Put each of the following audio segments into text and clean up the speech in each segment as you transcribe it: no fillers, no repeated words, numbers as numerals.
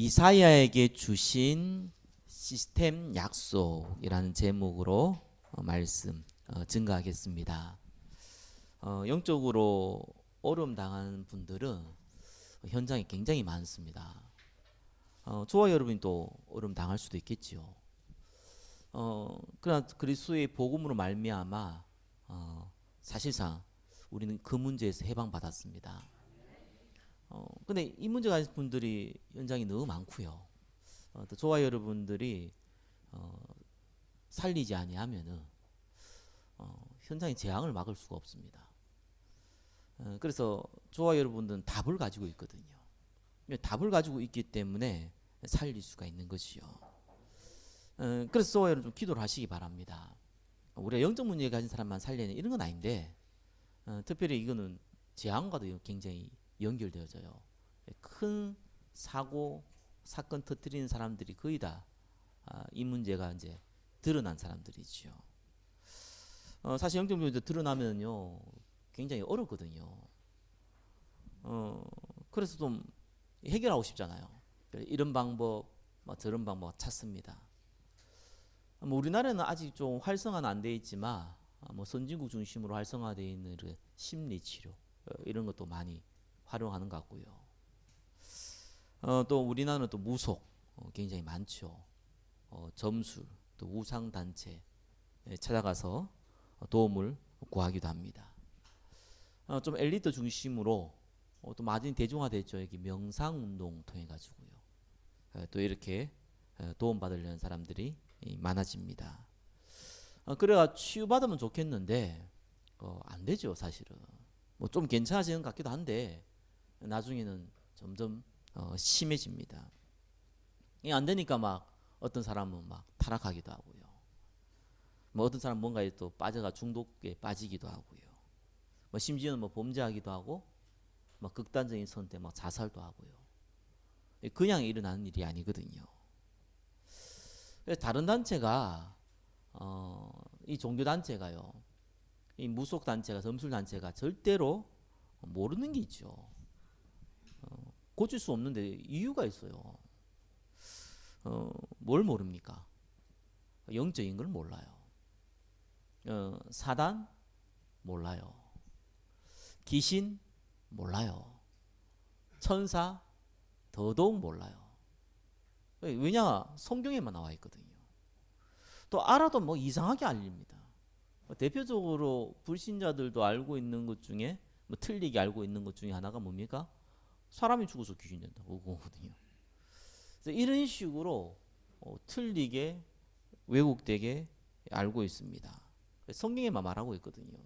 이사야에게 주신 시스템 약속이라는 제목으로 말씀 증가하겠습니다. 영적으로 어려움 당하는 분들은 현장에 굉장히 많습니다. 저와 여러분이 또 어려움 당할 수도 있겠지요. 그러나 그리스도의 복음으로 말미암아 사실상 우리는 그 문제에서 해방받았습니다. 근데 이 문제가 가진 분들이 현장에 너무 많고요. 또 저와 여러분들이 살리지 아니하면은 현장의 재앙을 막을 수가 없습니다. 그래서 저와 여러분들은 답을 가지고 있거든요. 답을 가지고 있기 때문에 살릴 수가 있는 것이요. 그래서 저와 여러분 좀 기도를 하시기 바랍니다. 우리가 영적 문제 가진 사람만 살리는 이런 건 아닌데 특별히 이거는 재앙과도 굉장히 연결되어져요. 큰 사고 사건 터뜨리는 사람들이 거의 다 이 문제가 이제 드러난 사람들이죠. 사실 영적 문제 드러나면요 굉장히 어렵거든요. 그래서 좀 해결하고 싶잖아요. 이런 방법, 저런 방법 찾습니다. 우리나라는 아직 좀 활성화는 안 돼 있지만 선진국 중심으로 활성화되어 있는 심리 치료 이런 것도 많이 활용하는 것 같고요. 또 우리나라는 또 무속 굉장히 많죠. 점술, 또 우상 단체 찾아가서 도움을 구하기도 합니다. 좀 엘리트 중심으로 또 많이 대중화됐죠. 여기 명상 운동 통해 가지고요. 또 이렇게 도움 받으려는 사람들이 많아집니다. 그래가 치유받으면 좋겠는데 안 되죠, 사실은. 좀 괜찮아지는 것 같기도 한데 나중에는 점점 심해집니다. 이게 안 되니까 막 어떤 사람은 막 타락하기도 하고요. 어떤 사람은 뭔가에 또 빠져가 중독에 빠지기도 하고요. 심지어는 범죄하기도 하고 극단적인 선택 자살도 하고요. 그냥 일어나는 일이 아니거든요. 다른 단체가 이 종교 단체가요, 이 무속 단체가, 점술 단체가 절대로 모르는 게 있죠. 고칠 수 없는데 이유가 있어요. 뭘 모릅니까? 영적인 걸 몰라요. 사단 몰라요. 귀신 몰라요. 천사 더더욱 몰라요. 왜냐? 성경에만 나와 있거든요. 또 알아도 이상하게 알립니다. 대표적으로 불신자들도 알고 있는 것 중에 틀리게 알고 있는 것 중에 하나가 뭡니까? 사람이 죽어서 귀신 된다고 그거거든요. 그래서 이런 식으로 틀리게 왜곡되게 알고 있습니다. 성경에만 말하고 있거든요.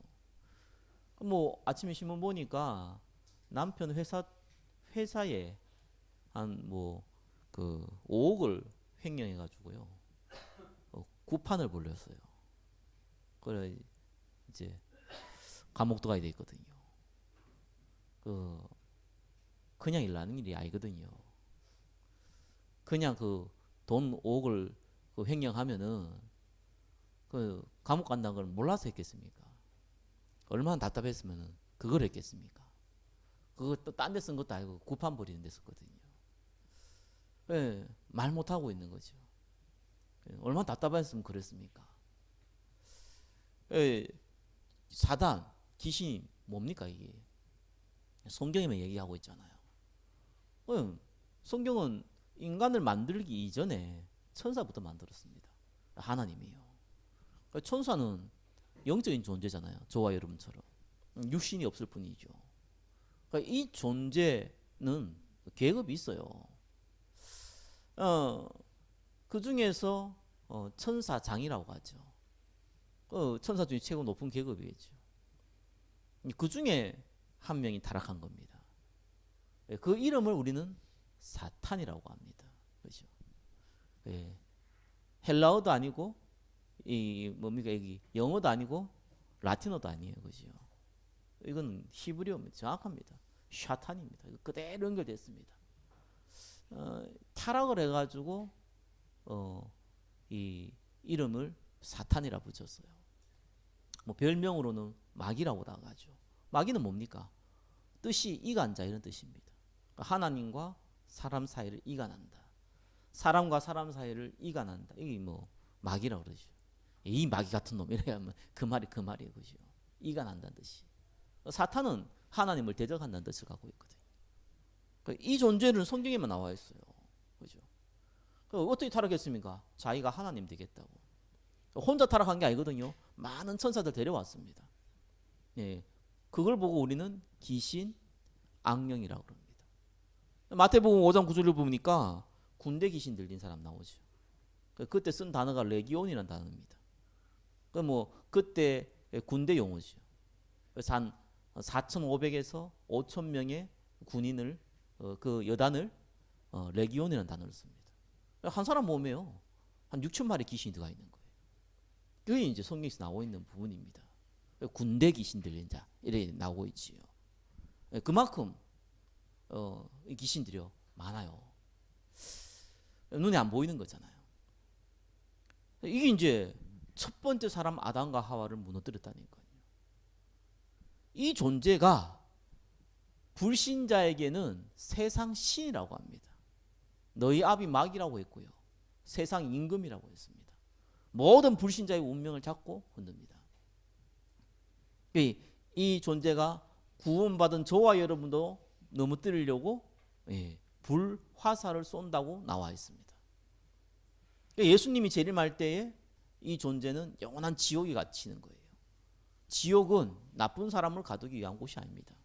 아침에 신문 보니까 남편 회사에 한 5억을 횡령해 가지고요. 구판을 벌렸어요. 그래 이제 감옥 들어가야 돼 있거든요. 그냥 일나는 일이 아니거든요. 그냥 돈 5억을 횡령하면은 감옥 간다는 걸 몰라서 했겠습니까? 얼마나 답답했으면은 그걸 했겠습니까? 그것도 딴 데 쓴 것도 아니고 구판 벌이는 데 썼거든요. 말 못하고 있는 거죠. 얼마나 답답했으면 그랬습니까? 사단, 귀신이 뭡니까 이게? 성경에만 얘기하고 있잖아요. 성경은 인간을 만들기 이전에 천사부터 만들었습니다. 하나님이요. 천사는 영적인 존재잖아요. 저와 여러분처럼 육신이 없을 뿐이죠. 이 존재는 계급이 있어요. 그 중에서 천사장이라고 하죠. 천사 중에 최고 높은 계급이겠죠. 그 중에 한 명이 타락한 겁니다. 그 이름을 우리는 사탄이라고 합니다. 그렇죠? 헬라어도 아니고 여기 영어도 아니고 라틴어도 아니에요. 그죠? 이건 히브리어입니다. 정확합니다. 샤탄입니다. 그대로 연결됐습니다. 타락을 해가지고 이 이름을 사탄이라 붙였어요. 별명으로는 마귀라고 나가죠. 마귀는 뭡니까? 뜻이 이간자 이런 뜻입니다. 하나님과 사람 사이를 이간한다. 사람과 사람 사이를 이간한다. 이게 뭐 마귀라고 그러죠. 이 마귀 같은 놈 이래 하면 그 말이에요, 그죠? 이간한다는 뜻이. 사탄은 하나님을 대적한다는 뜻을 갖고 있거든요. 이 존재는 성경에만 나와 있어요, 그죠? 어떻게 타락했습니까? 자기가 하나님 되겠다고. 혼자 타락한 게 아니거든요. 많은 천사들 데려왔습니다. 예, 그걸 보고 우리는 귀신, 악령이라고 합니다. 마태복음 5장 9절을 보니까 군대 귀신 들린 사람 나오죠. 그때 쓴 단어가 레기온이라는 단어입니다. 그때 군대 용어죠. 그래서 한 4,500에서 5,000명의 군인을 그 여단을 레기온이라는 단어를 씁니다. 한 사람 몸에요 한 6,000마리 귀신이 들어가 있는 거예요. 그게 이제 성경에서 나오고 있는 부분입니다. 군대 귀신 들린 자 이렇게 나오고 있지요. 그만큼 이 귀신들이 많아요. 눈에 안 보이는 거잖아요. 이게 이제 첫 번째 사람 아담과 하와를 무너뜨렸다니까요. 이 존재가 불신자에게는 세상 신이라고 합니다. 너희 아비 마귀라고 했고요. 세상 임금이라고 했습니다. 모든 불신자의 운명을 잡고 흔듭니다. 이 존재가 구원받은 저와 여러분도 넘어뜨리려고 불화살을 쏜다고 나와 있습니다. 예수님이 재림할 때에 이 존재는 영원한 지옥에 갇히는 거예요. 지옥은 나쁜 사람을 가두기 위한 곳이 아닙니다.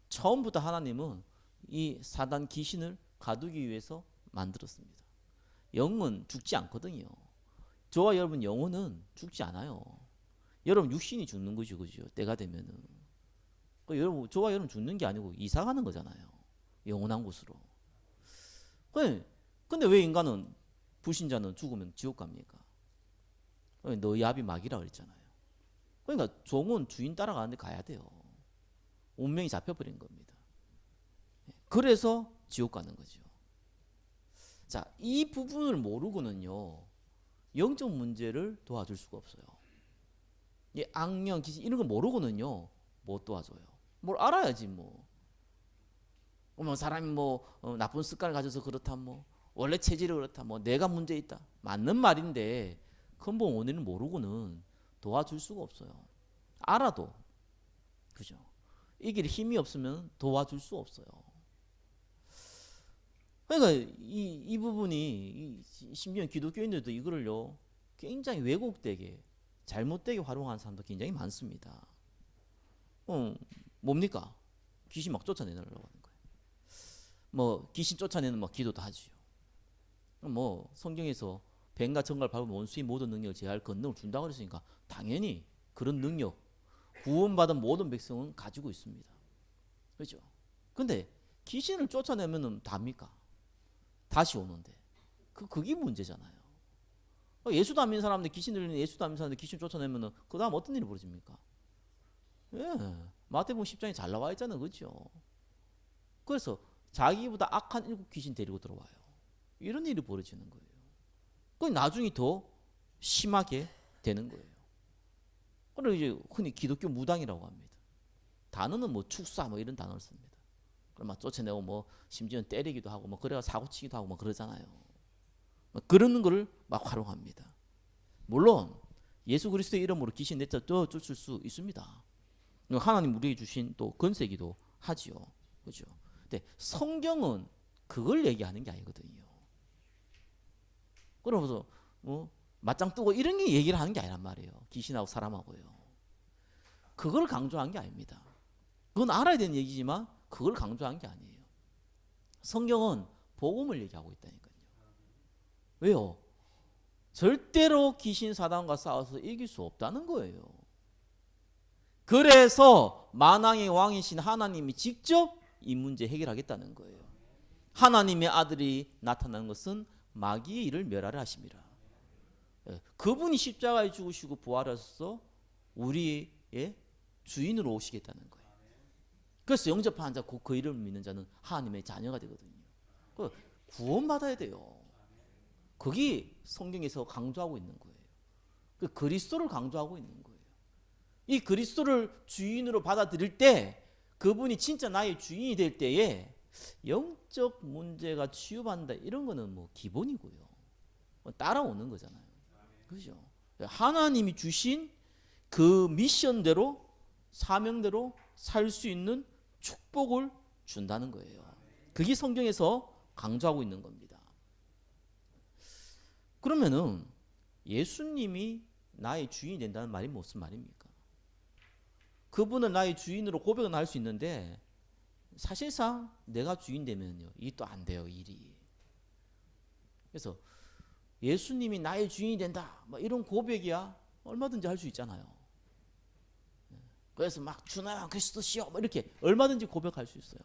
처음부터 하나님은 이 사단 귀신을 가두기 위해서 만들었습니다. 영은 죽지 않거든요. 저와 여러분 영혼은 죽지 않아요. 여러분 육신이 죽는 거죠, 그죠? 때가 되면은. 여러분 저와 여러분 죽는 게 아니고 이사 가는 거잖아요. 영원한 곳으로. 근데 왜 인간은 불신자는 죽으면 지옥 갑니까? 너희 아비 마귀라 그랬잖아요. 그러니까 종은 주인 따라가는데 가야 돼요. 운명이 잡혀버린 겁니다. 그래서 지옥 가는 거죠. 자, 이 부분을 모르고는요, 영적 문제를 도와줄 수가 없어요. 이 악령, 귀신 이런 거 모르고는요, 못 도와줘요. 뭘 알아야지 뭐. 사람이 나쁜 습관을 가져서 그렇다 원래 체질이 그렇다 내가 문제 있다 맞는 말인데 근본 원인을 모르고는 도와줄 수가 없어요. 알아도 그죠? 이 길에 힘이 없으면 도와줄 수 없어요. 그러니까 이 부분이 심지어 기독교인들도 이거를요 굉장히 왜곡되게 잘못되게 활용하는 사람도 굉장히 많습니다. 뭡니까? 귀신 막 쫓아내려고 하는 거예요. 귀신 쫓아내는 기도도 하지요. 성경에서 뱀과 정갈 밟으면 원수의 모든 능력을 제할 권능을 준다고 그랬으니까 당연히 그런 능력 구원받은 모든 백성은 가지고 있습니다. 그렇죠? 근데 귀신을 쫓아내면 답니까? 다시 오는데 그게 문제잖아요. 예수도 안 믿는 사람들 귀신 들리는 예수도 안 믿는 사람들 귀신 쫓아내면 그 다음 어떤 일이 벌어집니까? 마태복음 10장에 잘 나와 있잖아요. 그렇죠? 그래서 자기보다 악한 7 귀신 데리고 들어와요. 이런 일이 벌어지는 거예요. 그 나중에 더 심하게 되는 거예요. 그리고 이제 흔히 기독교 무당이라고 합니다. 단어는 축사 이런 단어를 씁니다. 그럼 쫓아내고 심지어는 때리기도 하고 그래가 사고치기도 하고 그러잖아요. 그런 거를 활용합니다. 물론 예수 그리스도의 이름으로 귀신 내쫓을 수 있습니다. 하나님 우리에게 주신 또 권세기도 하지요. 그죠? 근데 성경은 그걸 얘기하는 게 아니거든요. 그러면서 맞짱 뜨고 이런 게 얘기를 하는 게 아니란 말이에요. 귀신하고 사람하고요. 그걸 강조한 게 아닙니다. 그건 알아야 되는 얘기지만 그걸 강조한 게 아니에요. 성경은 복음을 얘기하고 있다니까요. 왜요? 절대로 귀신 사단과 싸워서 이길 수 없다는 거예요. 그래서 만왕의 왕이신 하나님이 직접 이 문제 해결하겠다는 거예요. 하나님의 아들이 나타나는 것은 마귀의 일을 멸하려 하심이라. 그분이 십자가에 죽으시고 부활하셔서 우리의 주인으로 오시겠다는 거예요. 그래서 영접한 자, 그 이름을 믿는 자는 하나님의 자녀가 되거든요. 구원받아야 돼요. 그게 성경에서 강조하고 있는 거예요. 그리스도를 강조하고 있는 거예요. 이 그리스도를 주인으로 받아들일 때 그분이 진짜 나의 주인이 될 때에 영적 문제가 치유받는다 이런 거는 뭐 기본이고요. 따라오는 거잖아요. 그죠? 하나님이 주신 그 미션대로 사명대로 살 수 있는 축복을 준다는 거예요. 그게 성경에서 강조하고 있는 겁니다. 그러면은 예수님이 나의 주인이 된다는 말이 무슨 말입니까? 그분은 나의 주인으로 고백은 할 수 있는데 사실상 내가 주인 되면요 이게 또 안 돼요, 일이. 그래서 예수님이 나의 주인이 된다 뭐 이런 고백이야 얼마든지 할 수 있잖아요. 그래서 막 주나야 그리스도시여 뭐 이렇게 얼마든지 고백할 수 있어요.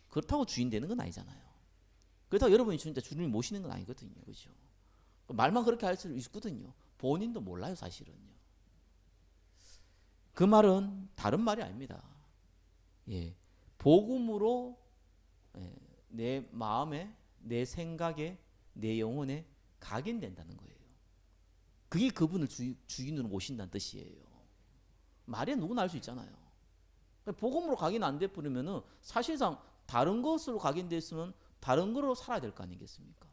그렇다고 주인 되는 건 아니잖아요. 그렇다고 여러분이 진짜 주님을 모시는 건 아니거든요. 그렇죠? 말만 그렇게 할 수 있거든요. 본인도 몰라요, 사실은요. 그 말은 다른 말이 아닙니다. 예, 복음으로 내 마음에, 내 생각에, 내 영혼에 각인된다는 거예요. 그게 그분을 주인으로 모신다는 뜻이에요. 말이 누구나 할 수 있잖아요. 복음으로 각인 안 돼버리면은 사실상 다른 것으로 각인됐으면 다른 거로 살아야 될 거 아니겠습니까?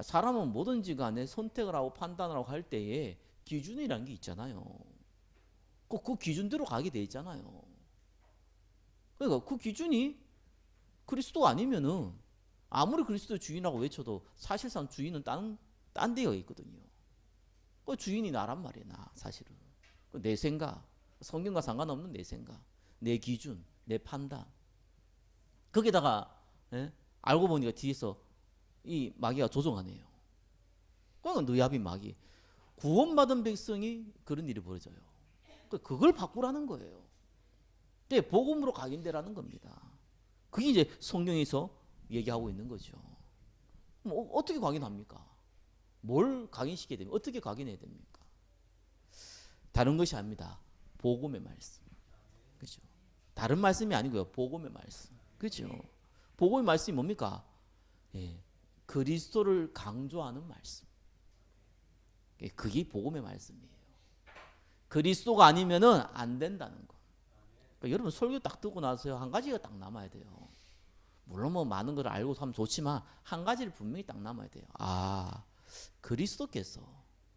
사람은 뭐든지 간에 선택을 하고 판단을 하고 할 때에 기준이라는 게 있잖아요. 그 기준대로 가게 돼 있잖아요. 그러니까 그 기준이 그리스도 아니면은 아무리 그리스도 주인이라고 외쳐도 사실상 주인은 딴 데가 있거든요. 그 주인이 나란 말이야, 나 사실은. 내 생각, 성경과 상관없는 내 생각, 내 기준, 내 판단. 거기다가 알고 보니까 뒤에서 이 마귀가 조종하네요. 그건 느야비 마귀. 구원받은 백성이 그런 일이 벌어져요. 그걸 바꾸라는 거예요. 그게 복음으로 각인되라는 겁니다. 그게 이제 성경에서 얘기하고 있는 거죠. 뭐 어떻게 각인합니까? 뭘 각인시켜야 됩니까? 어떻게 각인해야 됩니까? 다른 것이 아닙니다. 복음의 말씀. 그렇죠? 다른 말씀이 아니고요. 복음의 말씀. 그렇죠? 복음의 말씀이 뭡니까? 예, 그리스도를 강조하는 말씀. 그게 복음의 말씀이에요. 그리스도가 아니면은 안 된다는 거. 그러니까 여러분 설교 딱 듣고 나서요 한 가지가 딱 남아야 돼요. 물론 뭐 많은 걸 알고 하면 좋지만 한 가지를 분명히 딱 남아야 돼요. 아, 그리스도께서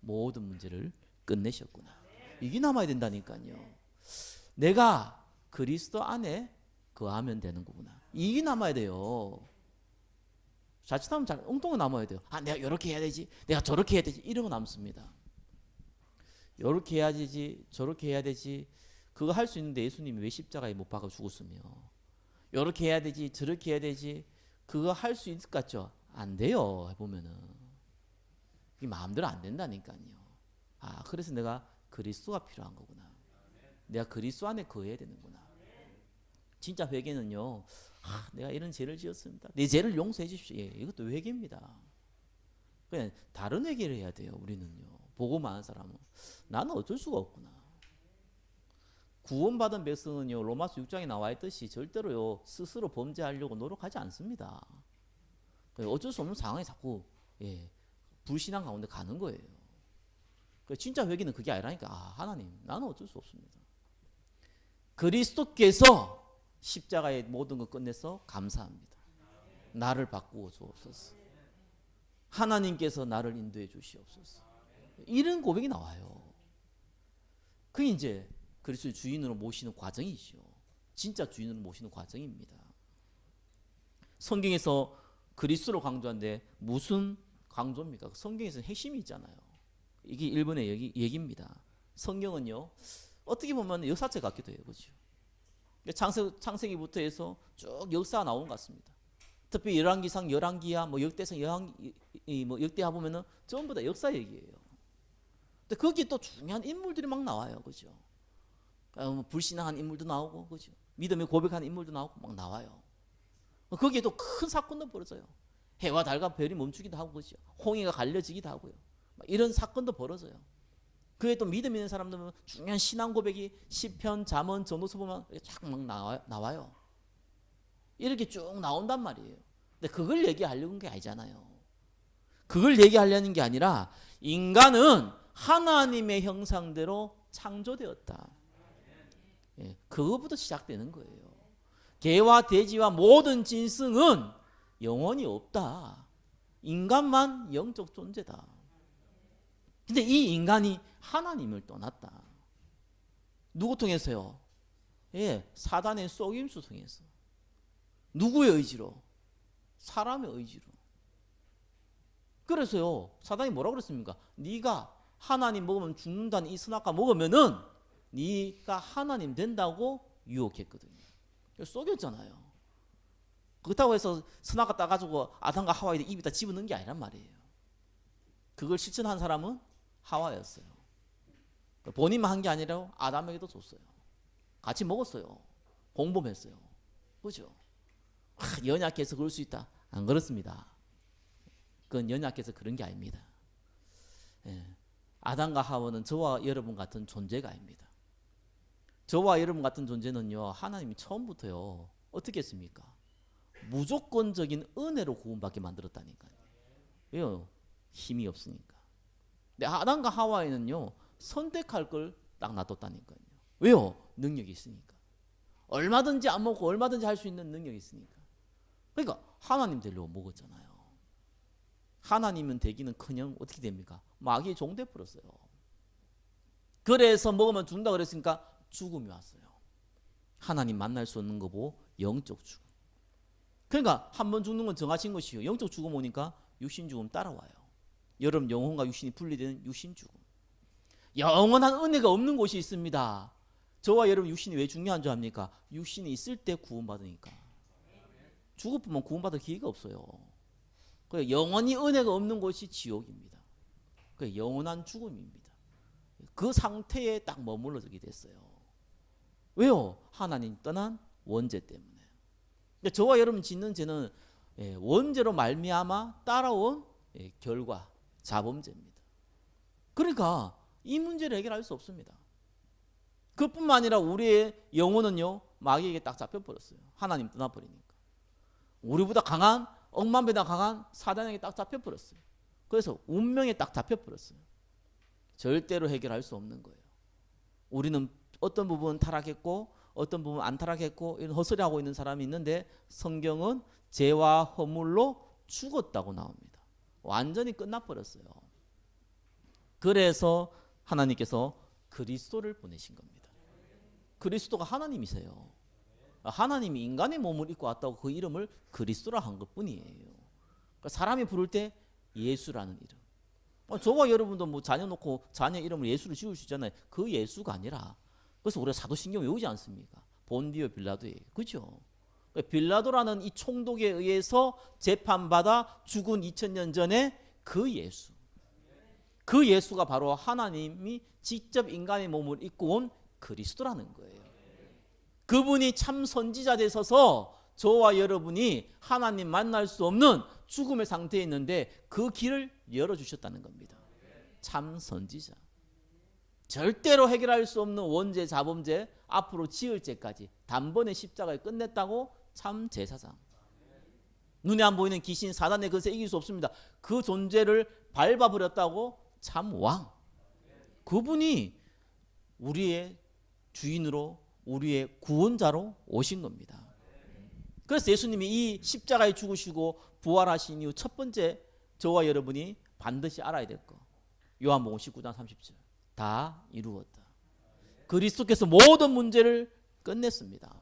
모든 문제를 끝내셨구나. 이게 남아야 된다니까요. 내가 그리스도 안에 거하면 되는 거구나. 이게 남아야 돼요. 자칫하면 잘 엉뚱하게 남아야 돼요. 아, 내가 이렇게 해야 되지, 내가 저렇게 해야 되지, 이러고 남습니다. 이렇게 해야 되지, 저렇게 해야 되지. 그거 할 수 있는데 예수님이 왜 십자가에 못 박아 죽었으며, 이렇게 해야 되지, 저렇게 해야 되지. 그거 할 수 있을 것 같죠? 안 돼요. 해보면은 이 마음대로 안 된다니까요. 아, 그래서 내가 그리스도가 필요한 거구나. 내가 그리스도 안에 거해야 되는구나. 진짜 회개는요. 아, 내가 이런 죄를 지었습니다. 내 죄를 용서해 주십시오. 예, 이것도 회개입니다. 그냥 다른 회개를 해야 돼요. 우리는요. 복음 아는 사람은 나는 어쩔 수가 없구나. 구원받은 백성은요. 로마서 6장에 나와 있듯이 절대로요. 스스로 범죄하려고 노력하지 않습니다. 어쩔 수 없는 상황에 자꾸 불신앙 가운데 가는 거예요. 진짜 회개는 그게 아니라니까. 아, 하나님, 나는 어쩔 수 없습니다. 그리스도께서 십자가의 모든 것 끝내서 감사합니다. 나를 바꾸어 주옵소서. 하나님께서 나를 인도해 주시옵소서. 이런 고백이 나와요. 그게 이제 그리스도의 주인으로 모시는 과정이죠. 진짜 주인으로 모시는 과정입니다. 성경에서 그리스도를 강조하는데 무슨 강조입니까? 성경에서 핵심이 있잖아요. 이게 1번의 얘기입니다. 성경은요, 어떻게 보면 역사책 같기도 해요. 그렇죠? 창세기부터 해서 쭉 역사가 나오는 것 같습니다. 특히 열왕기상, 열왕기하, 뭐 역대상, 뭐 역대하 보면은 전부 다 역사 얘기예요. 근데 거기 또 중요한 인물들이 막 나와요. 그죠? 불신앙한 인물도 나오고, 그죠? 믿음의 고백하는 인물도 나오고 막 나와요. 거기에 또 큰 사건도 벌어져요. 해와 달과 별이 멈추기도 하고, 그죠? 홍해가 갈려지기도 하고요. 이런 사건도 벌어져요. 그에 또 믿음 있는 사람들은 중요한 신앙 고백이 시편, 잠언, 전도서 보면 쫙 막 나와요. 이렇게 쭉 나온단 말이에요. 근데 그걸 얘기하려는 게 아니잖아요. 그걸 얘기하려는 게 아니라 인간은 하나님의 형상대로 창조되었다. 그거부터 시작되는 거예요. 개와 돼지와 모든 짐승은 영혼이 없다. 인간만 영적 존재다. 근데 이 인간이 하나님을 떠났다. 누구 통해서요? 예, 사단의 속임수 통해서. 누구의 의지로? 사람의 의지로. 그래서요, 사단이 뭐라고 그랬습니까? 네가 하나님 먹으면 죽는다는 이 선악과 먹으면은 네가 하나님 된다고 유혹했거든요. 속였잖아요. 그렇다고 해서 선악과 따가지고 아담과 하와의 입에다 집어넣은 게 아니란 말이에요. 그걸 실천한 사람은 하와였어요. 본인만 한 게 아니라 아담에게도 줬어요. 같이 먹었어요. 공범했어요. 그죠? 연약해서 그럴 수 있다. 안 그렇습니다. 그건 연약해서 그런 게 아닙니다. 예. 아담과 하와는 저와 여러분 같은 존재가 아닙니다. 저와 여러분 같은 존재는요, 하나님이 처음부터요, 어떻게 했습니까? 무조건적인 은혜로 구원받게 만들었다니까요. 왜요? 힘이 없으니까. 근데 아담과 하와에는요, 선택할 걸 딱 놔뒀다니까요. 왜요? 능력이 있으니까. 얼마든지 안 먹고 얼마든지 할 수 있는 능력이 있으니까. 그러니까 하나님 되려고 먹었잖아요. 하나님은 되기는커녕 어떻게 됩니까? 마귀의 종 되어버렸어요. 그래서 먹으면 죽는다 그랬으니까 죽음이 왔어요. 하나님 만날 수 없는 거고 영적 죽음. 그러니까 한 번 죽는 건 정하신 것이요. 영적 죽음 오니까 육신 죽음 따라와요. 여러분 영혼과 육신이 분리되는 육신 죽음. 영원한 은혜가 없는 곳이 있습니다. 저와 여러분 육신이 왜 중요한 줄 압니까? 육신이 있을 때 구원받으니까. 죽어보면 구원받을 기회가 없어요. 그래서 영원히 은혜가 없는 곳이 지옥입니다. 그래서 영원한 죽음입니다. 그 상태에 딱 머물러지게 됐어요. 왜요? 하나님 떠난 원죄 때문에. 그러니까 저와 여러분 짓는 죄는 원죄로 말미암아 따라온 결과, 자범죄입니다. 그러니까 이 문제를 해결할 수 없습니다. 그뿐만 아니라 우리의 영혼은요, 마귀에게 딱 잡혀버렸어요. 하나님 떠나버리니까. 우리보다 강한, 억만 배나 강한 사단에게 딱 잡혀버렸어요. 그래서 운명에 딱 잡혀버렸어요. 절대로 해결할 수 없는 거예요. 우리는 어떤 부분은 타락했고 어떤 부분은 안 타락했고 이런 헛소리하고 있는 사람이 있는데 성경은 죄와 허물로 죽었다고 나옵니다. 완전히 끝나버렸어요. 그래서 하나님께서 그리스도를 보내신 겁니다. 그리스도가 하나님이세요. 하나님이 인간의 몸을 입고 왔다고 그 이름을 그리스도라 한 것뿐이에요. 그러니까 사람이 부를 때 예수라는 이름. 저와 여러분도 뭐 자녀 놓고 자녀 이름을 예수를 지을 수 있잖아요. 그 예수가 아니라, 그래서 우리가 사도신경 외우지 않습니까? 본디오 빌라도예요. 그죠? 빌라도라는 이 총독에 의해서 재판받아 죽은 2000년 전에 그 예수. 그 예수가 바로 하나님이 직접 인간의 몸을 입고 온 그리스도라는 거예요. 그분이 참 선지자 되셔서 저와 여러분이 하나님 만날 수 없는 죽음의 상태에 있는데 그 길을 열어주셨다는 겁니다. 참 선지자. 절대로 해결할 수 없는 원죄, 자범죄, 앞으로 지을 죄까지 단번에 십자가에 끝냈다고 참 제사장. 눈에 안 보이는 귀신, 사단의 것에 이길 수 없습니다. 그 존재를 밟아버렸다고 참 왕. 그분이 우리의 주인으로, 우리의 구원자로 오신 겁니다. 그래서 예수님이 이 십자가에 죽으시고 부활하신 이후 첫 번째 저와 여러분이 반드시 알아야 될 거. 요한복음 19장 30절. 다 이루었다. 그리스도께서 모든 문제를 끝냈습니다.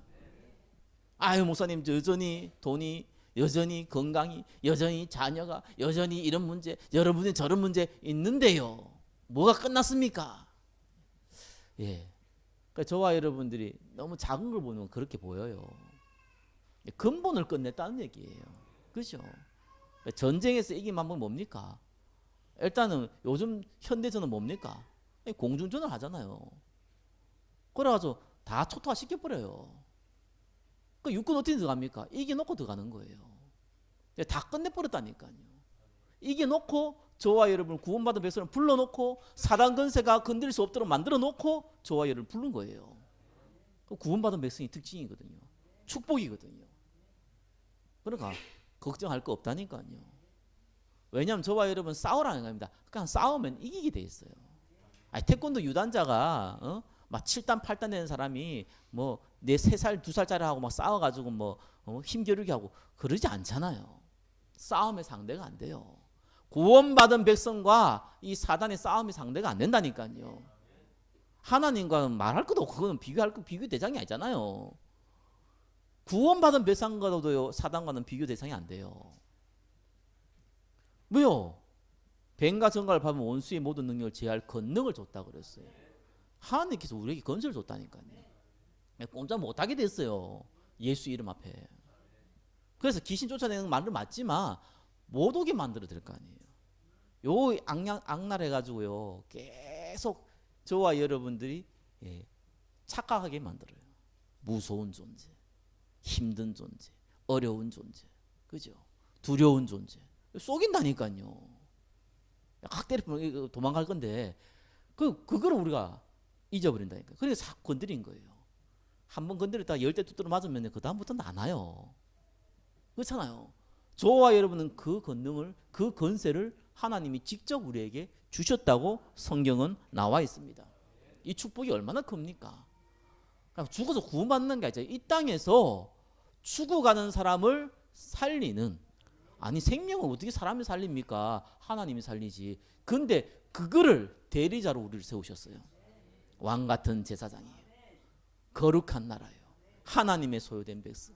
아유 목사님, 여전히 돈이, 여전히 건강이, 여전히 자녀가, 여전히 이런 문제, 여러분이 저런 문제 있는데요. 뭐가 끝났습니까? 예. 그러니까 저와 여러분들이 너무 작은 걸 보면 그렇게 보여요. 근본을 끝냈다는 얘기예요. 그렇죠? 전쟁에서 이긴 방법이 뭡니까? 일단은 요즘 현대전은 뭡니까? 공중전을 하잖아요. 그래가지고 다 초토화 시켜버려요. 그 육군 어떻게 들어갑니까? 이겨놓고 들어가는 거예요. 다 끝내버렸다니까요. 이겨놓고 저와 여러분을 구원받은 백성을 불러놓고 사단 권세가 건드릴 수 없도록 만들어놓고 저와 여러분을 부른 거예요. 구원받은 백성의 특징이거든요. 축복이거든요. 그러니까 걱정할 거 없다니까요. 왜냐하면 저와 여러분 싸우라는 겁니다. 그냥 싸우면 이기게 돼 있어요. 태권도 유단자가 막 7단 8단 되는 사람이 뭐 내 3살, 2살짜리하고 막 싸워가지고 뭐 힘겨루게 하고 그러지 않잖아요. 싸움의 상대가 안 돼요. 구원받은 백성과 이 사단의 싸움이 상대가 안 된다니까요. 하나님과는 말할 것도 없고 그건 비교 대상이 아니잖아요. 구원받은 백성과도 사단과는 비교 대상이 안 돼요. 왜요? 뱀과 정갈을 밟으면 원수의 모든 능력을 제할 권능을 줬다 그랬어요. 하나님께서 우리에게 건설을 줬다니까요. 꼼짝 못하게 됐어요. 예수 이름 앞에. 그래서 귀신 쫓아내는 말은 맞지만 못 오게 만들어 될 거 아니에요. 요 악랄해가지고요 계속 저와 여러분들이 착각하게 만들어요. 무서운 존재, 힘든 존재, 어려운 존재, 그죠? 두려운 존재 속인다니까요. 확 때리면 도망갈 건데 그거를 우리가 잊어버린다니까. 그래서 자꾸 건드린 거예요. 한번 건드렸다가 10대 두드러 맞으면 그 다음부터는 안 와요. 그렇잖아요. 저와 여러분은 그 권능을, 그 권세를 하나님이 직접 우리에게 주셨다고 성경은 나와 있습니다. 이 축복이 얼마나 큽니까? 죽어서 구원받는 게 아니라 이 땅에서 죽어가는 사람을 살리는, 아니 생명을 어떻게 사람이 살립니까? 하나님이 살리지. 근데 그거를 대리자로 우리를 세우셨어요. 왕 같은 제사장이에요. 거룩한 나라예요. 하나님의 소유된 백성.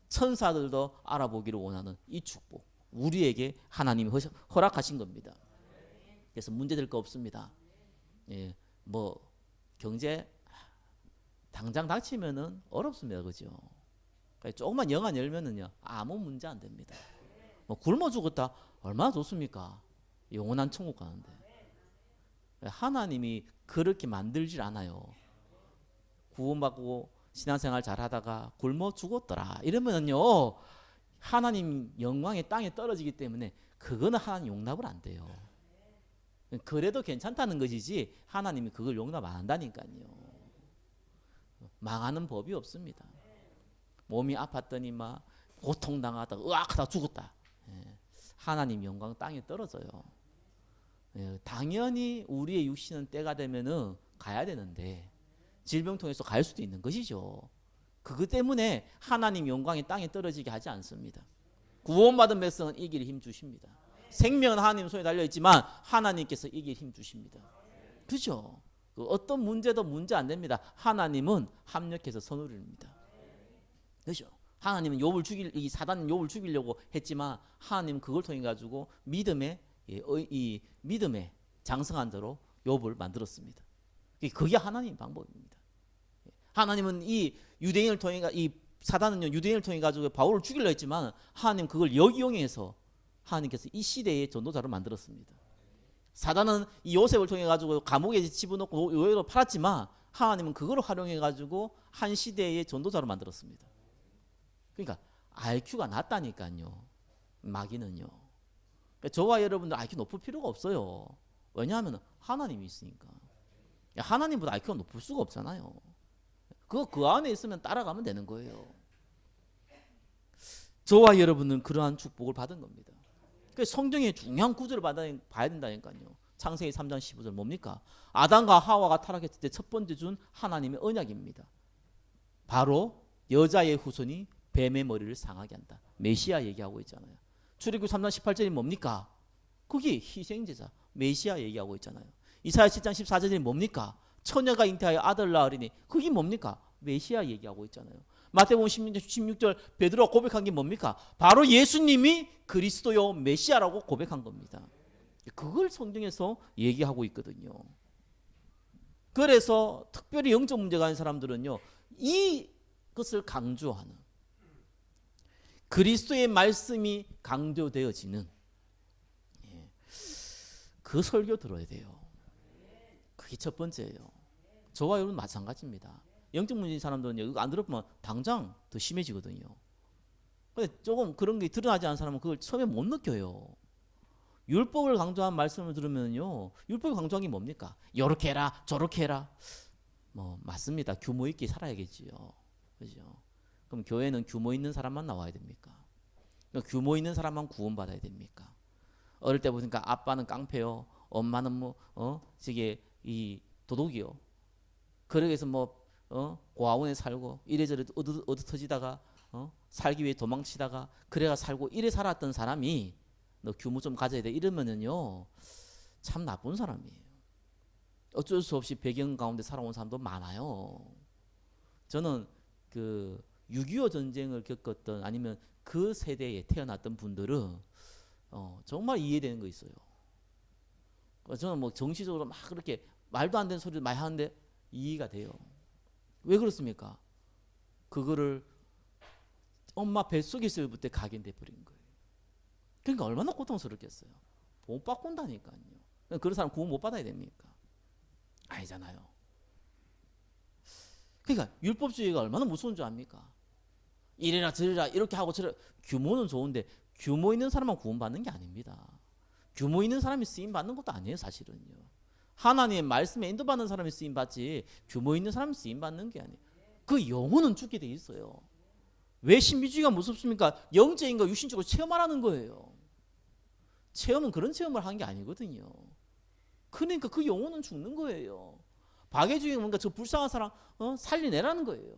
천사들도 알아보기를 원하는 이 축복. 우리에게 하나님이 허락하신 겁니다. 그래서 문제될 거 없습니다. 뭐 경제 당장 닥치면은 어렵습니다. 그죠? 조금만 영안 열면은요 아무 문제 안 됩니다. 뭐 굶어 죽었다 얼마나 좋습니까? 영원한 천국 가는데. 하나님이 그렇게 만들질 않아요. 구원받고 신앙생활 잘하다가 굶어 죽었더라 이러면은요 하나님 영광의 땅에 떨어지기 때문에 그거는 하나님 용납을 안 돼요. 그래도 괜찮다는 것이지 하나님이 그걸 용납 안 한다니까요. 망하는 법이 없습니다. 몸이 아팠더니 막 고통당하다가 으악하다 죽었다. 하나님 영광 땅에 떨어져요. 당연히 우리의 육신은 때가 되면은 가야 되는데 질병 통해서 갈 수도 있는 것이죠. 그것 때문에 하나님 영광이 땅에 떨어지게 하지 않습니다. 구원받은 백성은 이길 힘 주십니다. 생명은 하나님 손에 달려있지만 하나님께서 이길 힘 주십니다. 그죠? 어떤 문제도 문제 안 됩니다. 하나님은 합력해서 선우립니다. 그죠? 하나님은 이 사단은 욥을 죽이려고 했지만 하나님은 그걸 통해 가지고 믿음의 장성한 자로 욥을 만들었습니다. 그게 하나님의 방법입니다. 하나님은 이 유대인을 통해 이 사단은요 유대인을 통해 가지고 바울을 죽이려 했지만 하나님 그걸 역이용해서 하나님께서 이 시대의 전도자로 만들었습니다. 사단은 이 요셉을 통해 가지고 감옥에 집어넣고 요새로 팔았지만 하나님은 그걸 활용해 가지고 한 시대의 전도자로 만들었습니다. 그러니까 IQ가 낮다니까요. 마귀는요. 그러니까 저와 여러분들 IQ 높을 필요가 없어요. 왜냐하면 하나님이 있으니까. 하나님보다 IQ가 높을 수가 없잖아요. 그 안에 있으면 따라가면 되는 거예요. 저와 여러분은 그러한 축복을 받은 겁니다. 그래서 성경의 중요한 구절을 봐야 된다니까요. 창세기 3장 15절 뭡니까? 아담과 하와가 타락했을 때 첫 번째 준 하나님의 언약입니다. 바로 여자의 후손이 뱀의 머리를 상하게 한다. 메시아 얘기하고 있잖아요. 출애굽 3장 18절이 뭡니까? 그게 희생제사 메시아 얘기하고 있잖아요. 이사야 7장 14절이 뭡니까? 처녀가 잉태하여 아들 낳으리니 그게 뭡니까? 메시아 얘기하고 있잖아요. 마태복음 16절 베드로가 고백한 게 뭡니까? 바로 예수님이 그리스도요 메시아라고 고백한 겁니다. 그걸 성경에서 얘기하고 있거든요. 그래서 특별히 영적 문제가 있는 사람들은요 이것을 강조하는 그리스도의 말씀이 강조되어지는 그 설교 들어야 돼요. 그게 첫 번째예요. 저와 여러분 마찬가지입니다. 영적 문제인 사람들은 이거 안 들어보면 당장 더 심해지거든요. 근데 조금 그런 게 드러나지 않은 사람은 그걸 처음에 못 느껴요. 율법을 강조한 말씀을 들으면요, 율법을 강조한 게 뭡니까? 요렇게 해라, 저렇게 해라. 뭐 맞습니다. 규모 있게 살아야겠지요. 그죠? 그럼 교회는 규모 있는 사람만 나와야 됩니까? 규모 있는 사람만 구원받아야 됩니까? 어릴 때 보니까 아빠는 깡패요, 엄마는 저게 이 도둑이요. 그러기 위해서 고아원에 살고 이래저래 얻어터지다가 살기 위해 도망치다가 그래가 살고 이래 살았던 사람이 너 규모 좀 가져야 돼 이러면은요 참 나쁜 사람이에요. 어쩔 수 없이 배경 가운데 살아온 사람도 많아요. 저는 그 6.25 전쟁을 겪었던 아니면 그 세대에 태어났던 분들은 정말 이해되는 거 있어요. 저는 뭐 정치적으로 막 그렇게 말도 안 되는 소리를 많이 하는데 이해가 돼요. 왜 그렇습니까? 그거를 엄마 뱃속에 있을 때 각인돼 버린 거예요. 그러니까 얼마나 고통스럽겠어요. 못 바꾼다니까요. 그런 사람 구원 못 받아야 됩니까? 아니잖아요. 그러니까 율법주의가 얼마나 무서운 줄 압니까? 이래라 저래라 이렇게 하고 저래. 규모는 좋은데 규모 있는 사람만 구원받는 게 아닙니다. 규모 있는 사람이 쓰임 받는 것도 아니에요. 사실은요. 하나님의 말씀에 인도받는 사람이 쓰임 받지 규모 있는 사람이 쓰임 받는 게 아니에요. 그 영혼은 죽게 돼 있어요. 왜 신비주의가 무섭습니까? 영적인 거 육신적으로 체험하라는 거예요. 체험은 그런 체험을 한 게 아니거든요. 그러니까 그 영혼은 죽는 거예요. 박애주의가 뭔가 저 불쌍한 사람 살려내라는 거예요.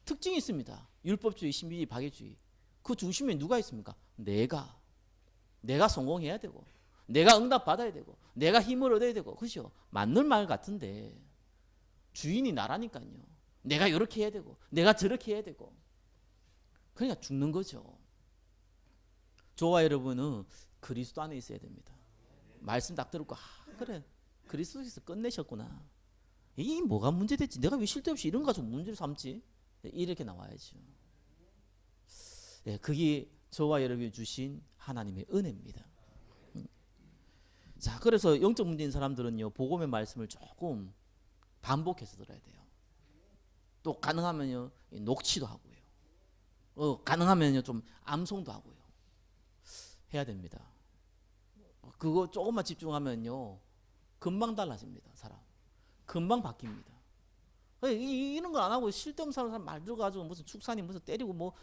특징이 있습니다. 율법주의, 신비주의, 박애주의. 그 중심에 누가 있습니까? 내가 성공해야 되고 내가 응답 받아야 되고 내가 힘을 얻어야 되고 그렇죠? 맞는 말 같은데 주인이 나라니까요. 내가 이렇게 해야 되고 내가 저렇게 해야 되고 그러니까 죽는 거죠. 저와 여러분은 그리스도 안에 있어야 됩니다. 말씀 딱 들었고 그래 그리스도에서 끝내셨구나. 이 뭐가 문제됐지? 내가 왜 쓸데없이 이런 거 가지고 문제를 삼지? 이렇게 나와야죠. 네, 그게 저와 여러분이 주신 하나님의 은혜입니다. 자, 그래서 영적 문제인 사람들은요 복음의 말씀을 조금 반복해서 들어야 돼요. 또 가능하면요 녹취도 하고요. 가능하면요 좀 암송도 하고요. 해야 됩니다. 그거 조금만 집중하면요 금방 달라집니다. 사람 금방 바뀝니다. 이런 걸 안 하고 쓸데없는 사람 말 들어가지고 무슨 축산이 무슨 때리고 뭐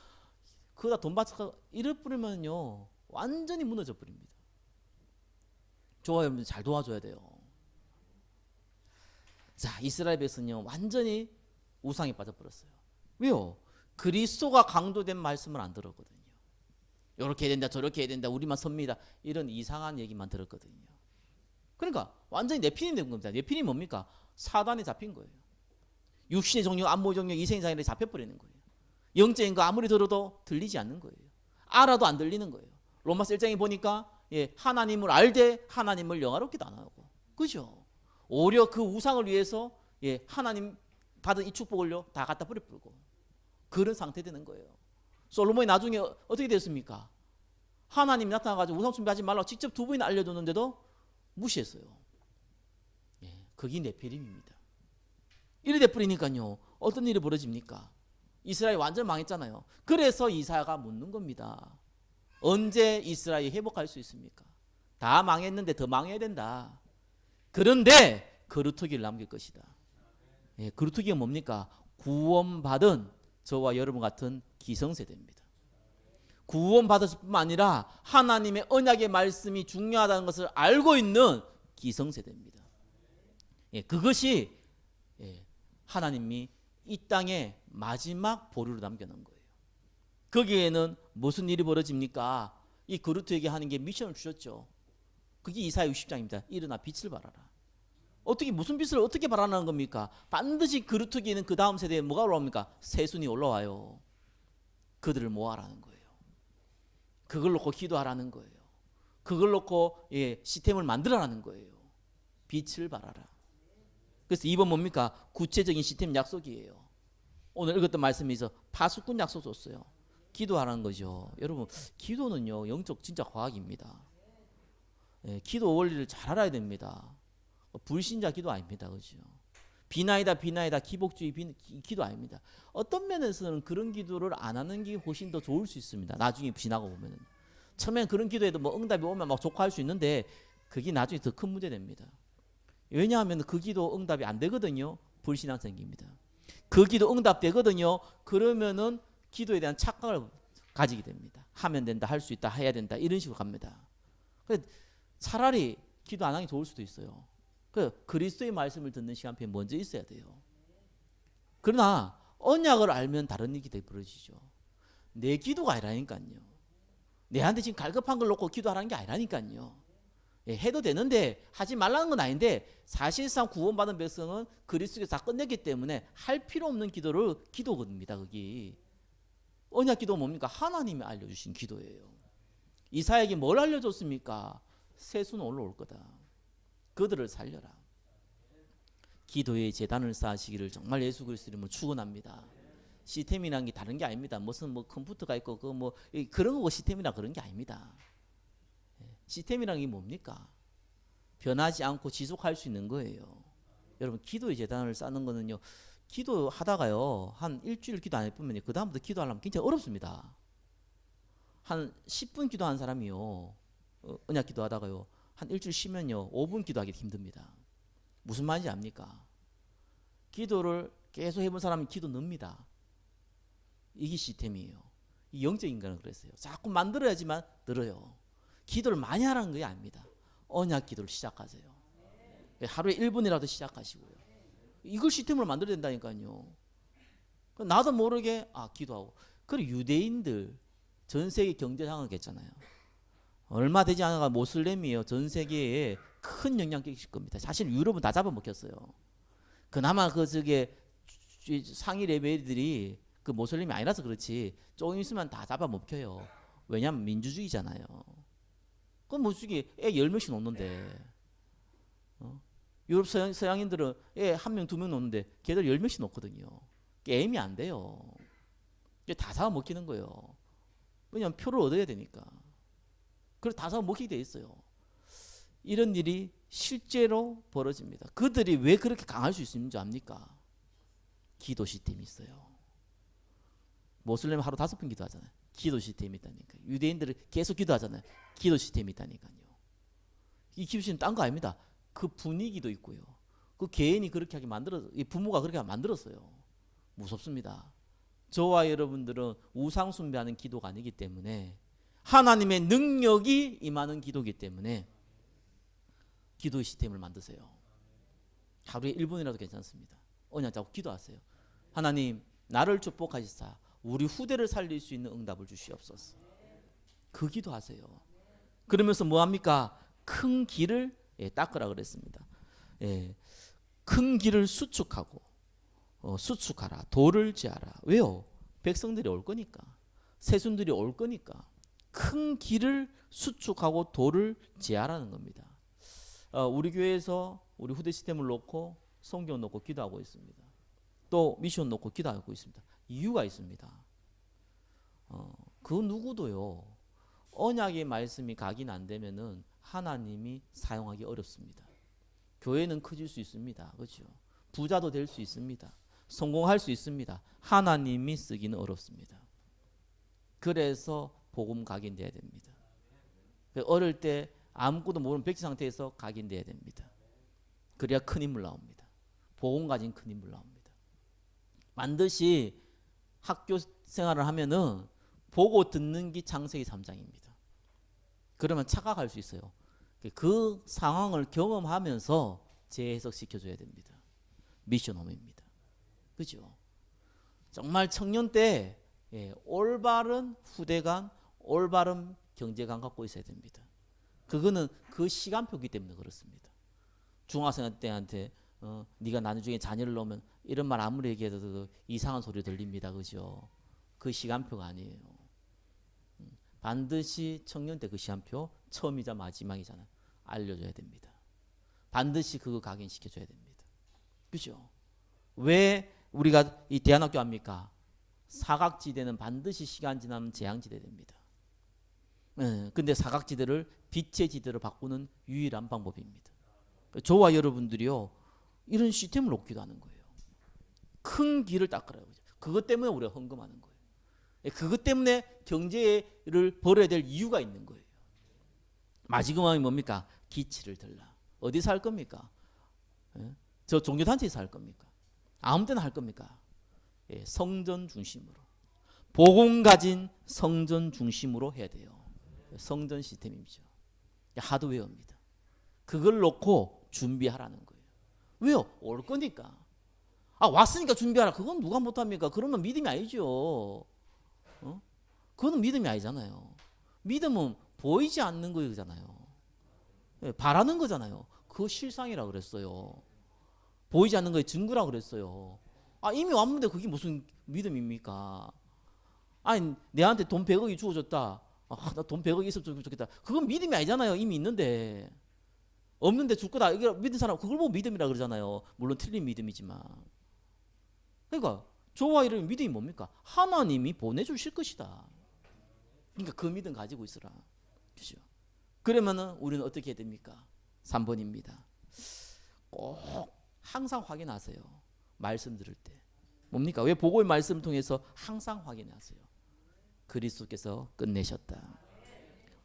그거다 돈 받쳐 이럴 뿌리면요 완전히 무너져 버립니다. 저와 여러분들 잘 도와줘야 돼요. 자, 이스라엘 백성은요 완전히 우상에 빠져버렸어요. 왜요? 그리스도가 강조된 말씀을 안 들었거든요. 이렇게 해야 된다 저렇게 해야 된다 우리만 섭니다 이런 이상한 얘기만 들었거든요. 그러니까 완전히 네피림 된 겁니다. 네피림이 뭡니까? 사단에 잡힌 거예요. 육신의 정욕, 안목의 정욕, 이생의 장애에 잡혀버리는 거예요. 영적인 거 아무리 들어도 들리지 않는 거예요. 알아도 안 들리는 거예요. 로마서 1장에 보니까 하나님을 알되 하나님을 영화롭게도 안 하고 그죠? 오히려 그 우상을 위해서 하나님 받은 이 축복을요 다 갖다 버려버리고 그런 상태 되는 거예요. 솔로몬이 나중에 어떻게 됐습니까? 하나님이 나타나가지고 우상 숭배하지 말라고 직접 두 번이나 알려줬는데도 무시했어요. 그게 네피림입니다. 이래 돼버리니까요 어떤 일이 벌어집니까? 이스라엘이 완전 망했잖아요. 그래서 이사야가 묻는 겁니다. 언제 이스라엘이 회복할 수 있습니까? 다 망했는데 더 망해야 된다. 그런데 거루터기를 남길 것이다. 거루터기가 뭡니까? 구원받은 저와 여러분 같은 기성세대입니다. 구원받았을 뿐만 아니라 하나님의 언약의 말씀이 중요하다는 것을 알고 있는 기성세대입니다. 그것이 하나님이 이 땅에 마지막 보루를 남겨놓은 거예요. 거기에는 무슨 일이 벌어집니까? 이 거루터에게 하는 게 미션을 주셨죠. 그게 이사야 60장입니다. 일어나 빛을 발하라. 어떻게 무슨 빛을 어떻게 발하는 겁니까? 반드시 거루터기에는 그 다음 세대에 뭐가 올라옵니까? 새순이 올라와요. 그들을 모아라는 거예요. 그걸 놓고 기도하라는 거예요. 그걸 놓고 시스템을 만들어라는 거예요. 빛을 발하라. 그래서 2번 뭡니까? 구체적인 시스템 약속이에요. 오늘 읽었던 말씀에서 파수꾼 약속 줬어요. 기도하라는 거죠. 여러분 기도는요 영적 진짜 과학입니다. 기도 원리를 잘 알아야 됩니다. 불신자 기도 아닙니다. 그죠? 비나이다 기복주의 기도 아닙니다. 어떤 면에서는 그런 기도를 안 하는 게 훨씬 더 좋을 수 있습니다. 나중에 지나고 보면은 처음엔 그런 기도에도 뭐 응답이 오면 막 좋고 할 수 있는데 그게 나중에 더 큰 문제 됩니다. 왜냐하면 그 기도 응답이 안 되거든요. 불신앙 생깁니다. 그 기도 응답되거든요. 그러면은 기도에 대한 착각을 가지게 됩니다. 하면 된다, 할 수 있다, 해야 된다 이런 식으로 갑니다. 차라리 기도 안 하는 게 좋을 수도 있어요. 그리스도의 말씀을 듣는 시간표에 먼저 있어야 돼요. 그러나 언약을 알면 다른 일이 벌어지죠. 내 기도가 아니라니까요. 내한테 지금 갈급한 걸 놓고 기도하라는 게 아니라니까요. 예, 해도 되는데 하지 말라는 건 아닌데 사실상 구원받은 백성은 그리스도께서 다 끝냈기 때문에 할 필요 없는 기도를 기도입니다. 거기 언약 기도 뭡니까? 하나님이 알려주신 기도예요. 이사야에게 뭘 알려줬습니까? 세수는 올라올 거다. 그들을 살려라. 기도의 제단을 쌓으시기를 정말 예수 그리스도 이름으로 축원합니다. 시스템이라는 게 다른 게 아닙니다. 무슨 뭐 컴퓨터가 있고 그 뭐 그런 거 시스템이라 그런 게 아닙니다. 시스템이라는 게 뭡니까? 변하지 않고 지속할 수 있는 거예요. 여러분 기도의 제단을 쌓는 거는요. 기도하다가요. 한 일주일 기도 안 해보면 그 다음부터 기도하려면 굉장히 어렵습니다. 한 10분 기도한 사람이요. 언약 기도하다가요. 한 일주일 쉬면요. 5분 기도하기 힘듭니다. 무슨 말인지 압니까? 기도를 계속 해본 사람은 기도 늡니다. 이게 시스템이에요. 이 영적 인간은 그랬어요. 자꾸 만들어야지만 늘어요. 기도를 많이 하라는 게 아닙니다. 언약 기도를 시작하세요. 하루에 1분이라도 시작하시고요. 이걸 시스템으로 만들어야 된다니까요. 나도 모르게 기도하고. 그리고 유대인들 전 세계 경제 상황 괜찮아요. 얼마 되지 않아가 모슬렘이요. 전 세계에 큰 영향 끼칠 겁니다. 사실 유럽은 다 잡아먹혔어요. 그나마 그 저게 상위 레벨들이 그 모슬렘이 아니라서 그렇지 조금 있으면 다 잡아먹혀요. 왜냐하면 민주주의잖아요. 그럼 모슬렘이 애 10명씩 놓는데 유럽 서양인들은 애 1명 2명 놓는데 걔들 10명씩 놓거든요. 게임이 안 돼요. 다 잡아먹히는 거예요. 왜냐하면 표를 얻어야 되니까. 그래서 다 잡아먹히게 돼 있어요. 이런 일이 실제로 벌어집니다. 그들이 왜 그렇게 강할 수 있는 줄 압니까? 기도 시스템이 있어요. 모슬렘 하루 5번 기도하잖아요. 기도 시스템이 있다니까요. 유대인들은 계속 기도하잖아요. 기도 시스템이 있다니까요. 이 기도 시스템 딴 거 아닙니다. 그 분위기도 있고요. 그 개인이 그렇게 하게 만들어서 이 부모가 그렇게 만들었어요. 무섭습니다. 저와 여러분들은 우상 숭배하는 기도가 아니기 때문에 하나님의 능력이 임하는 기도이기 때문에 기도의 시스템을 만드세요. 하루에 1분이라도 괜찮습니다. 언약 잡고 기도하세요. 하나님 나를 축복하시사 우리 후대를 살릴 수 있는 응답을 주시옵소서. 그 기도하세요. 그러면서 뭐합니까? 큰 길을 닦으라 그랬습니다. 큰 길을 수축하고 수축하라. 돌을 제하라. 왜요? 백성들이 올 거니까. 세순들이 올 거니까. 큰 길을 수축하고 돌을 제하라는 겁니다. 우리 교회에서 우리 후대 시스템을 놓고 성경 놓고 기도하고 있습니다. 또 미션 놓고 기도하고 있습니다. 이유가 있습니다. 그 누구도요. 언약의 말씀이 각인 안 되면은 하나님이 사용하기 어렵습니다. 교회는 커질 수 있습니다. 그렇죠? 부자도 될 수 있습니다. 성공할 수 있습니다. 하나님이 쓰기는 어렵습니다. 그래서 복음 각인돼야 됩니다. 어릴 때 아무것도 모르는 백지 상태에서 각인돼야 됩니다. 그래야 큰 인물 나옵니다. 복음 가진 큰 인물 나옵니다. 반드시 학교 생활을 하면은 보고 듣는 게 창세기 3장입니다. 그러면 착각할 수 있어요. 그 상황을 경험하면서 재해석시켜줘야 됩니다. 미션 홈입니다. 그죠? 정말 청년 때 올바른 후대감, 올바른 경제감 갖고 있어야 됩니다. 그거는 그 시간표이기 때문에 그렇습니다. 중학생 때한테 네가 나중에 자녀를 놓으면 이런 말 아무리 얘기해도 이상한 소리 들립니다. 그죠? 그 시간표가 아니에요. 반드시 청년 때 그 시간표 처음이자 마지막이잖아요. 알려줘야 됩니다. 반드시 그거 각인시켜줘야 됩니다. 그죠? 왜 우리가 이 대안학교 합니까? 사각지대는 반드시 시간 지나면 재앙지대 됩니다. 근데 사각지대를 빛의 지대로 바꾸는 유일한 방법입니다. 저와 여러분들이요 이런 시스템을 놓기도 하는 거예요. 큰 길을 닦으라고. 그것 때문에 우리가 헌금하는 거예요. 그것 때문에 경제를 벌어야 될 이유가 있는 거예요. 마지막이 뭡니까? 기치를 들라. 어디서 할 겁니까? 저 종교단체에서 할 겁니까? 아무 데나 할 겁니까? 성전 중심으로. 복음 가진 성전 중심으로 해야 돼요. 성전 시스템이죠. 하드웨어입니다. 그걸 놓고 준비하라는 거예요. 왜요? 올 거니까. 왔으니까 준비하라. 그건 누가 못합니까? 그러면 믿음이 아니죠. 그거는 믿음이 아니잖아요. 믿음은 보이지 않는 거잖아요. 바라는 거잖아요. 그거 실상이라 그랬어요. 보이지 않는 거에 증거라 그랬어요. 이미 왔는데 그게 무슨 믿음입니까? 아니 내한테 돈 100억이 주어졌다. 나 돈 100억이 있으면 좋겠다. 그건 믿음이 아니잖아요. 이미 있는데. 없는데 줄 거다. 이거 믿는 사람 그걸 보고 믿음이라 그러잖아요. 물론 틀린 믿음이지만. 그러니까 저와 이런 믿음이 뭡니까? 하나님이 보내주실 것이다. 그러니까 그 믿음 가지고 있으라. 그죠? 그러면은 우리는 어떻게 해야 됩니까? 3번입니다. 꼭 항상 확인하세요. 말씀 들을 때. 뭡니까? 왜 복음의 말씀을 통해서 항상 확인하세요. 그리스도께서 끝내셨다.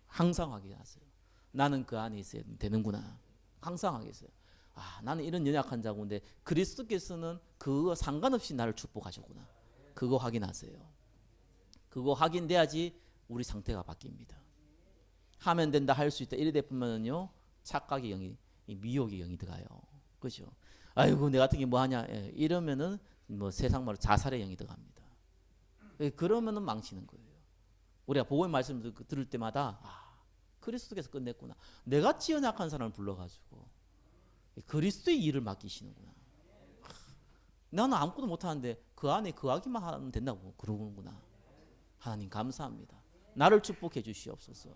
항상 확인하세요. 나는 그 안에 있어야 되는구나. 항상 하겠어요. 나는 이런 연약한 자군데 그리스도께서는 그거 상관없이 나를 축복하셨구나. 그거 확인하세요. 그거 확인돼야지 우리 상태가 바뀝니다. 하면 된다, 할 수 있다 이래 되면요 착각의 영이, 미혹의 영이 들어가요. 그렇죠? 아이고 내 같은 게 뭐 하냐 이러면은 뭐 세상 말로 자살의 영이 들어갑니다. 그러면은 망치는 거예요. 우리가 복음의 말씀을 들을 때마다 그리스도께서 끝냈구나. 내같이 연약한 사람을 불러가지고 그리스도의 일을 맡기시는구나. 나는 아무것도 못하는데 그 안에 거하기만 하면 된다고 그러는구나. 하나님 감사합니다. 나를 축복해 주시옵소서.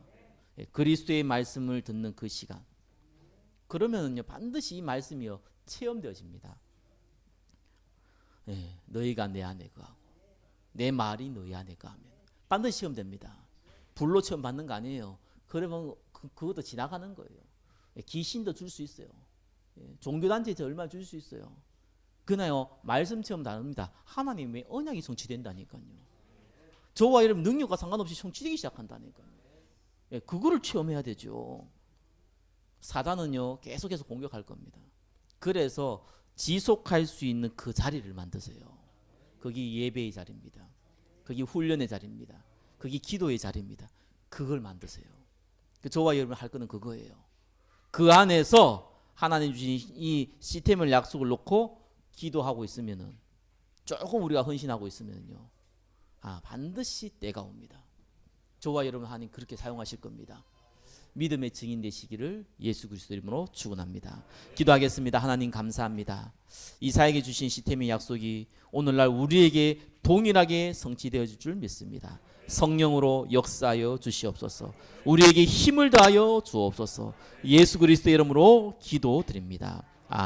그리스도의 말씀을 듣는 그 시간. 그러면은요 반드시 이 말씀이요 체험되어집니다. 너희가 내 안에 거하고 내 말이 너희 안에 거하면 반드시 체험됩니다. 불로 체험 받는 거 아니에요. 그러면 그것도 지나가는 거예요. 귀신도 줄 수 있어요. 종교단체에서 얼마 줄 수 있어요. 그나요 말씀 체험 다릅니다. 하나님의 언약이 성취된다니까요. 저와 이런 능력과 상관없이 성취되기 시작한다니까요. 그거를 체험해야 되죠. 사단은요 계속해서 공격할 겁니다. 그래서 지속할 수 있는 그 자리를 만드세요. 거기 예배의 자리입니다. 거기 훈련의 자리입니다. 거기 기도의 자리입니다. 그걸 만드세요. 저와 여러분 할 거는 그거예요. 그 안에서 하나님 주신 이 시스템을 약속을 놓고 기도하고 있으면은 조금 우리가 헌신하고 있으면요 반드시 때가 옵니다. 저와 여러분 하나님 그렇게 사용하실 겁니다. 믿음의 증인 되시기를 예수 그리스도 이름으로 축원합니다. 기도하겠습니다. 하나님 감사합니다. 이사에게 주신 시스템의 약속이 오늘날 우리에게 동일하게 성취되어 줄 믿습니다. 성령으로 역사하여 주시옵소서. 우리에게 힘을 다하여 주옵소서. 예수 그리스도 이름으로 기도드립니다.